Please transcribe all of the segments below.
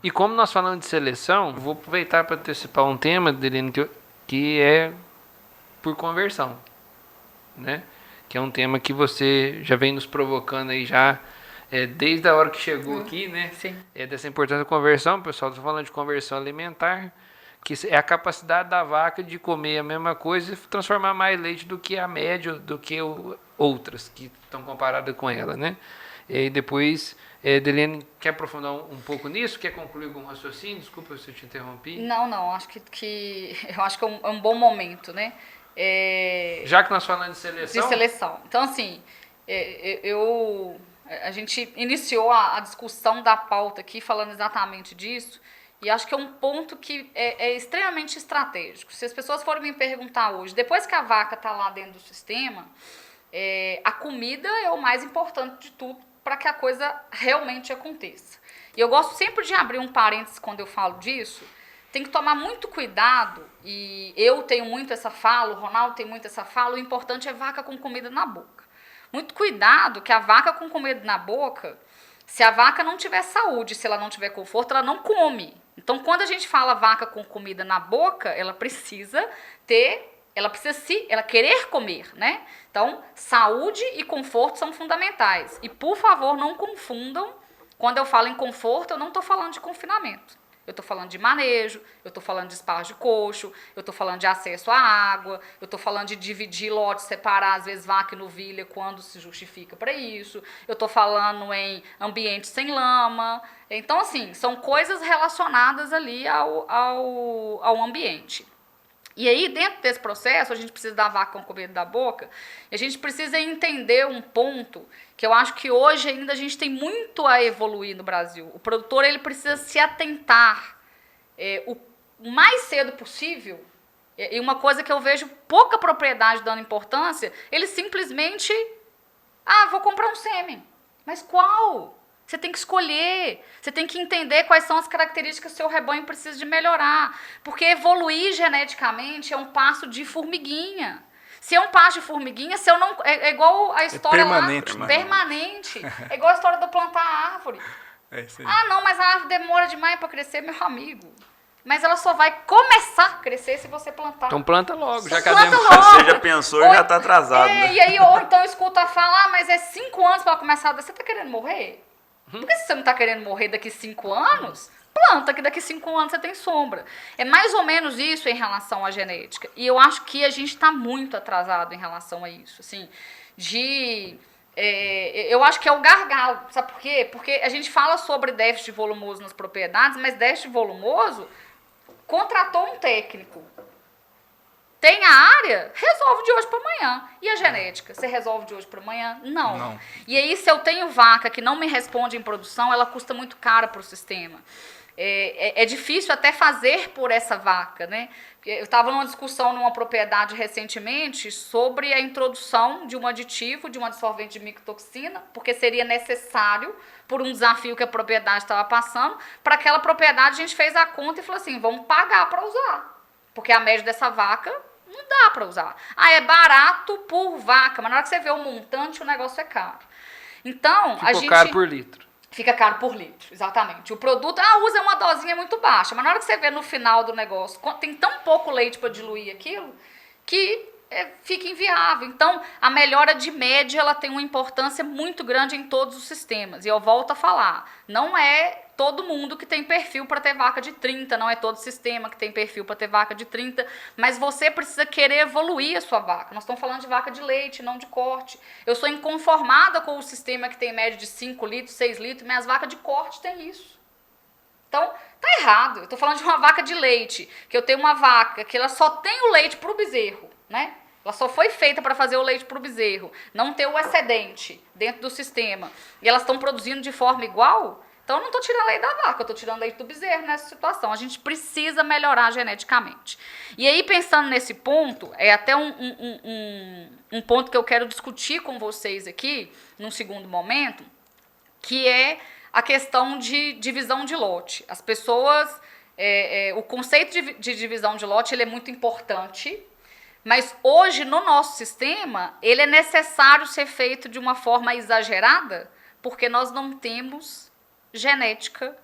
E como nós falamos de seleção, vou aproveitar para antecipar um tema, Delene, que é por conversão, né? Que é um tema que você já vem nos provocando aí já desde a hora que chegou aqui, né? Sim. Dessa importância da conversão, pessoal, estou falando de conversão alimentar, que é a capacidade da vaca de comer a mesma coisa e transformar mais leite do que a média, do que outras que estão comparadas com ela, né? E depois, Delene, quer aprofundar um pouco nisso? Quer concluir algum raciocínio? Desculpa se eu te interrompi. Não, acho que eu acho que é um bom momento, né? Já que nós falamos de seleção. De seleção. Então, assim, a gente iniciou a discussão da pauta aqui falando exatamente disso, e acho que é um ponto que é extremamente estratégico. Se as pessoas forem me perguntar hoje, depois que a vaca está lá dentro do sistema, a comida é o mais importante de tudo para que a coisa realmente aconteça. E eu gosto sempre de abrir um parênteses quando eu falo disso. Tem que tomar muito cuidado, e eu tenho muito essa fala, o Ronaldo tem muito essa fala, o importante é vaca com comida na boca. Muito cuidado que a vaca com comida na boca, se a vaca não tiver saúde, se ela não tiver conforto, ela não come. Então, quando a gente fala vaca com comida na boca, ela precisa ela querer comer, né? Então, saúde e conforto são fundamentais. E, por favor, não confundam, quando eu falo em conforto, eu não estou falando de confinamento. Eu estou falando de manejo, eu estou falando de espaço de coxo, eu estou falando de acesso à água, eu estou falando de dividir lotes, separar, às vezes, vaca e novilha quando se justifica para isso. Eu estou falando em ambiente sem lama. Então, assim, são coisas relacionadas ali ao ambiente. E aí, dentro desse processo, a gente precisa da vaca com comida da boca, e a gente precisa entender um ponto que eu acho que hoje ainda a gente tem muito a evoluir no Brasil. O produtor ele precisa se atentar o mais cedo possível, e uma coisa que eu vejo pouca propriedade dando importância, ele simplesmente, vou comprar um sêmen. Mas qual? Você tem que escolher, você tem que entender quais são as características que o seu rebanho precisa de melhorar. Porque evoluir geneticamente é um passo de formiguinha. Se é um passo de formiguinha, se eu não. É igual a história permanente, lá. Permanente. É igual a história do plantar a árvore. Isso aí. Não, mas a árvore demora demais para crescer, meu amigo. Mas ela só vai começar a crescer se você plantar. Então planta logo, já que planta logo. Você já pensou e já está atrasado. Né? E aí, ou então escuta falar, mas é 5 anos para ela começar a dar. Você está querendo morrer? Porque se você não está querendo morrer daqui 5 anos, planta que daqui 5 anos você tem sombra. É mais ou menos isso em relação à genética. E eu acho que a gente está muito atrasado em relação a isso. Assim, eu acho que é o gargalo. Sabe por quê? Porque a gente fala sobre déficit volumoso nas propriedades, mas déficit volumoso contratou um técnico. Tem a área, resolve de hoje para amanhã. E a genética, você resolve de hoje para amanhã? Não. E aí, se eu tenho vaca que não me responde em produção, ela custa muito cara para o sistema. É difícil até fazer por essa vaca, né? Eu estava numa discussão numa propriedade recentemente sobre a introdução de um aditivo, de um adsorvente de micotoxina, porque seria necessário, por um desafio que a propriedade estava passando, para aquela propriedade a gente fez a conta e falou assim, vamos pagar para usar. Porque a média dessa vaca não dá para usar. É barato por vaca, mas na hora que você vê o montante, o negócio é caro. Então, a gente... Fica caro por litro. Fica caro por litro, exatamente. O produto, usa uma dosinha muito baixa, mas na hora que você vê no final do negócio, tem tão pouco leite para diluir aquilo, que fica inviável. Então, a melhora de média, ela tem uma importância muito grande em todos os sistemas. E eu volto a falar, não é todo mundo que tem perfil para ter vaca de 30, não é todo sistema que tem perfil para ter vaca de 30, mas você precisa querer evoluir a sua vaca. Nós estamos falando de vaca de leite, não de corte. Eu sou inconformada com o sistema que tem média de 5 litros, 6 litros, minhas vacas de corte têm isso. Então, tá errado. Eu estou falando de uma vaca de leite, que eu tenho uma vaca que ela só tem o leite para o bezerro, né? Ela só foi feita para fazer o leite para o bezerro, não ter o excedente dentro do sistema. E elas estão produzindo de forma igual. Então, eu não estou tirando leite da vaca, eu estou tirando leite do bezerro nessa situação. A gente precisa melhorar geneticamente. E aí, pensando nesse ponto, é até um ponto que eu quero discutir com vocês aqui, num segundo momento, que é a questão de divisão de lote. As pessoas, o conceito de divisão de lote ele é muito importante, mas hoje, no nosso sistema, ele é necessário ser feito de uma forma exagerada, porque nós não temos genética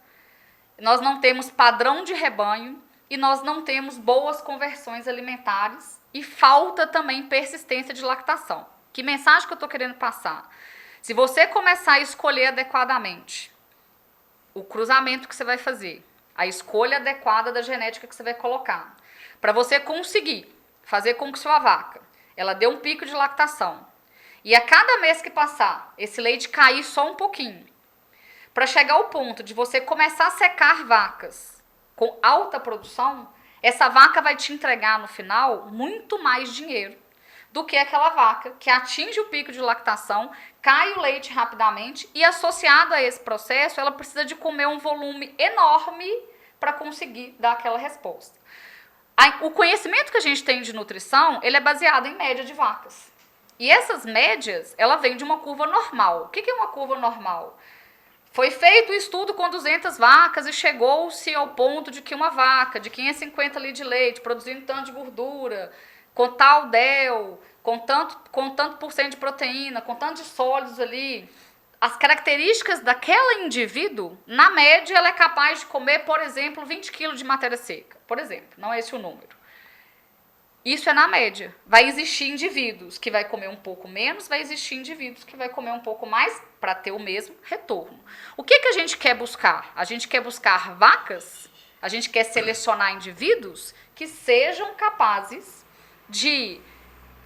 nós não temos padrão de rebanho e nós não temos boas conversões alimentares e falta também persistência de lactação. Que mensagem que eu estou querendo passar? Se você começar a escolher adequadamente o cruzamento que você vai fazer, a escolha adequada da genética que você vai colocar, para você conseguir fazer com que sua vaca ela dê um pico de lactação e a cada mês que passar, esse leite cair só um pouquinho, para chegar ao ponto de você começar a secar vacas com alta produção, essa vaca vai te entregar no final muito mais dinheiro do que aquela vaca que atinge o pico de lactação, cai o leite rapidamente e associado a esse processo, ela precisa de comer um volume enorme para conseguir dar aquela resposta. O conhecimento que a gente tem de nutrição, ele é baseado em média de vacas. E essas médias, ela vem de uma curva normal. O que é uma curva normal? Foi feito um estudo com 200 vacas e chegou-se ao ponto de que uma vaca de 550 litros de leite, produzindo tanto de gordura, com tal DEL, com tanto por cento de proteína, com tanto de sólidos ali, as características daquela indivíduo, na média, ela é capaz de comer, por exemplo, 20 quilos de matéria seca. Por exemplo, não é esse o número. Isso é na média. Vai existir indivíduos que vai comer um pouco menos, vai existir indivíduos que vai comer um pouco mais para ter o mesmo retorno. O que a gente quer buscar? A gente quer buscar vacas, a gente quer selecionar indivíduos que sejam capazes de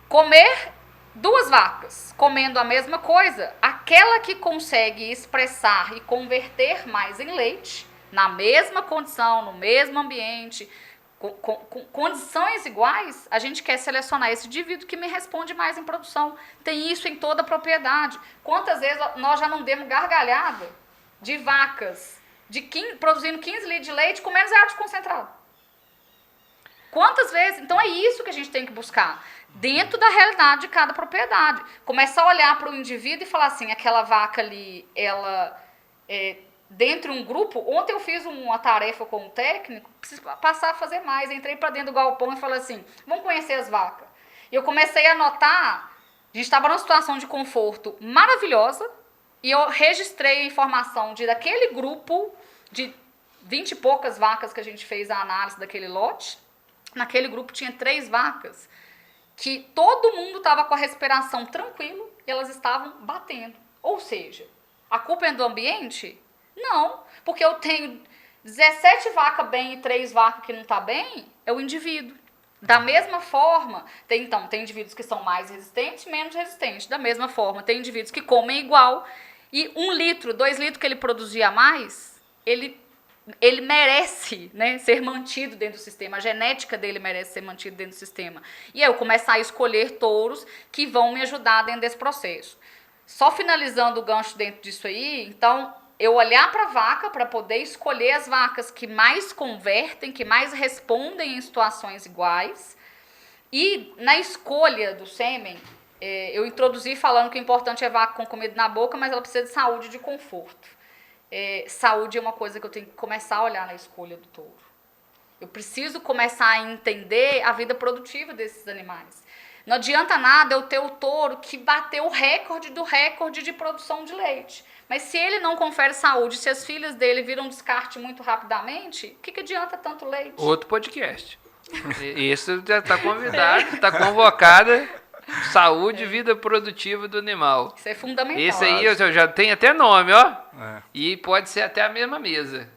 comer duas vacas, comendo a mesma coisa, aquela que consegue expressar e converter mais em leite, na mesma condição, no mesmo ambiente, com condições iguais, a gente quer selecionar esse indivíduo que me responde mais em produção. Tem isso em toda a propriedade. Quantas vezes nós já não demos gargalhada de vacas produzindo 15 litros de leite com menos de concentrado? Quantas vezes? Então é isso que a gente tem que buscar, dentro da realidade de cada propriedade. Começar a olhar para o indivíduo e falar assim, aquela vaca ali, ela dentro de um grupo. Ontem eu fiz uma tarefa com um técnico, preciso passar a fazer mais. Entrei para dentro do galpão e falei assim, vamos conhecer as vacas. E eu comecei a notar, a gente estava numa situação de conforto maravilhosa, e eu registrei a informação daquele grupo de 20 e poucas vacas que a gente fez a análise daquele lote. Naquele grupo tinha 3 vacas que todo mundo estava com a respiração tranquilo e elas estavam batendo. Ou seja, a culpa é do ambiente? Não, porque eu tenho 17 vacas bem e 3 vacas que não estão bem, é o indivíduo. Da mesma forma, tem indivíduos que são mais resistentes, menos resistentes. Da mesma forma, tem indivíduos que comem igual e 1 litro, 2 litros que ele produzia a mais, ele merece, né, ser mantido dentro do sistema. A genética dele merece ser mantida dentro do sistema. E aí eu começar a escolher touros que vão me ajudar dentro desse processo. Só finalizando o gancho dentro disso aí, então, eu olhar para a vaca para poder escolher as vacas que mais convertem, que mais respondem em situações iguais. E na escolha do sêmen, eu introduzi falando que o importante é vaca com comida na boca, mas ela precisa de saúde e de conforto. Saúde é uma coisa que eu tenho que começar a olhar na escolha do touro. Eu preciso começar a entender a vida produtiva desses animais. Não adianta nada eu ter o touro que bateu o recorde do recorde de produção de leite. Mas se ele não confere saúde, se as filhas dele viram descarte muito rapidamente, o que adianta tanto leite? Outro podcast. Isso já está convidado, está convocada. Saúde e vida produtiva do animal. Isso é fundamental. Esse aí eu já tenho até nome, ó. E pode ser até a mesma mesa.